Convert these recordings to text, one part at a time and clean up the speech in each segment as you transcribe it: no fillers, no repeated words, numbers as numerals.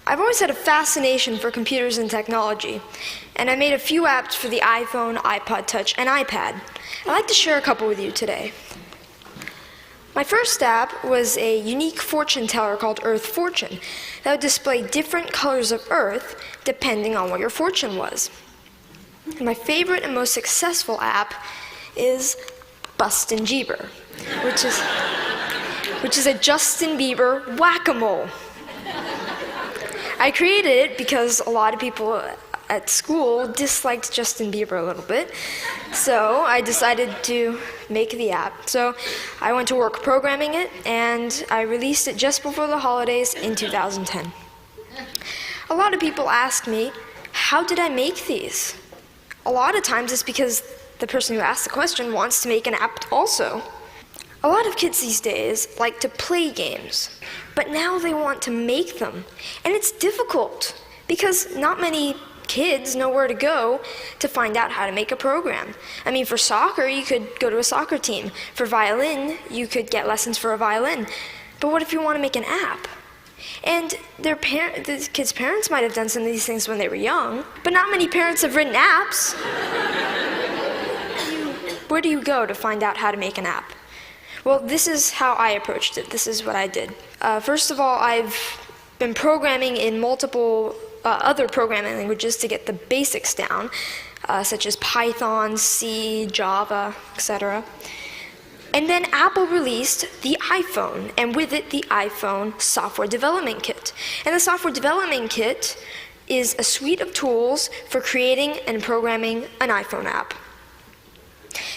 I've always had a fascination for computers and technology, and I made a few apps for the iPhone, iPod Touch, and iPad. I'd like to share a couple with you today. My first app was a unique fortune teller called Earth Fortune that would display different colors of Earth depending on what your fortune was. And my favorite and most successful app is Bustin' Jeeber, which is a Justin Bieber whack-a-mole. I created it because a lot of people at school disliked Justin Bieber a little bit, so I decided to make the app. So I went to work programming it, and I released it just before the holidays in 2010. A lot of people ask me, how did I make these? A lot of times it's because the person who asked the question wants to make an app also. A lot of kids these days like to play games, but now they want to make them. And it's difficult because not many kids know where to go to find out how to make a program. I mean, for soccer, you could go to a soccer team. For violin, you could get lessons for a violin. But what if you want to make an app? And the kids' parents might have done some of these things when they were young, but not many parents have written apps. Where do you go to find out how to make an app? Well, this is how I approached it. This is what I did. First of all, I've been programming in multiple other programming languages to get the basics down, such as Python, C, Java, etc. And then Apple released the iPhone, and with it, the iPhone Software Development Kit. And the Software Development Kit is a suite of tools for creating and programming an iPhone app.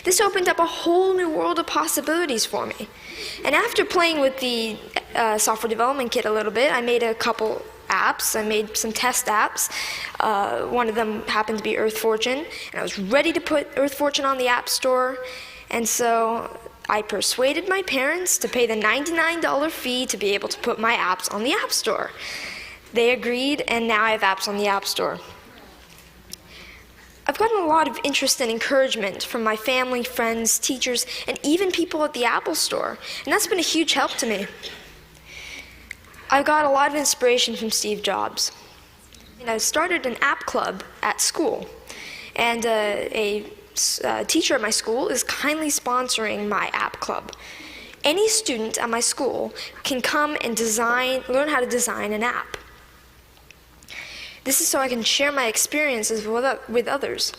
This opened up a whole new world of possibilities for me. And after playing with the Software Development Kit a little bit, I made a couple apps. I made some test apps. One of them happened to be Earth Fortune, and I was ready to put Earth Fortune on the App Store. And so I persuaded my parents to pay the $99 fee to be able to put my apps on the App Store. They agreed, and now I have apps on the App Store. I've gotten a lot of interest and encouragement from my family, friends, teachers, and even people at the Apple Store, and that's been a huge help to me. I've got a lot of inspiration from Steve Jobs. And I started an app club at school, and a teacher at my school is kindly sponsoring my app club. Any student at my school can come and learn how to design an app. This is so I can share my experiences with others.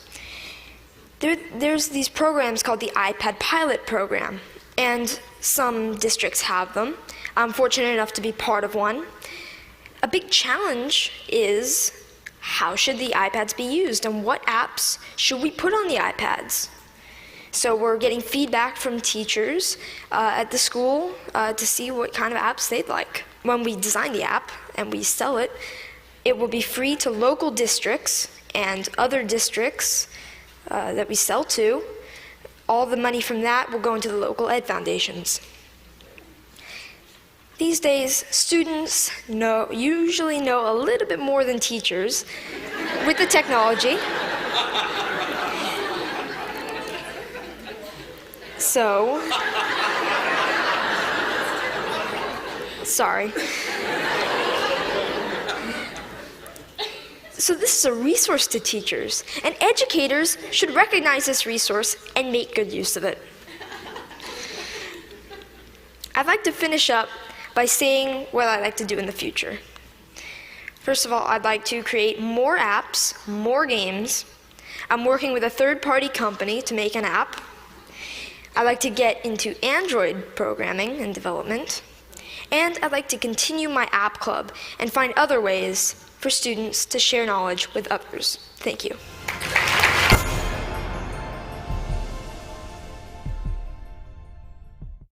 There's these programs called the iPad Pilot Program, and some districts have them. I'm fortunate enough to be part of one. A big challenge is, how should the iPads be used, and what apps should we put on the iPads? So we're getting feedback from teachers at the school to see what kind of apps they'd like. When we design the app and we sell it, it will be free to local districts and other districts that we sell to. All the money from that will go into the local ed foundations. These days, students usually know a little bit more than teachers with the technology. So, sorry. So this is a resource to teachers, and educators should recognize this resource and make good use of it. I'd like to finish up by saying what I'd like to do in the future. First of all, I'd like to create more apps, more games. I'm working with a third-party company to make an app. I'd like to get into Android programming and development. And I'd like to continue my app club and find other ways for students to share knowledge with others. Thank you.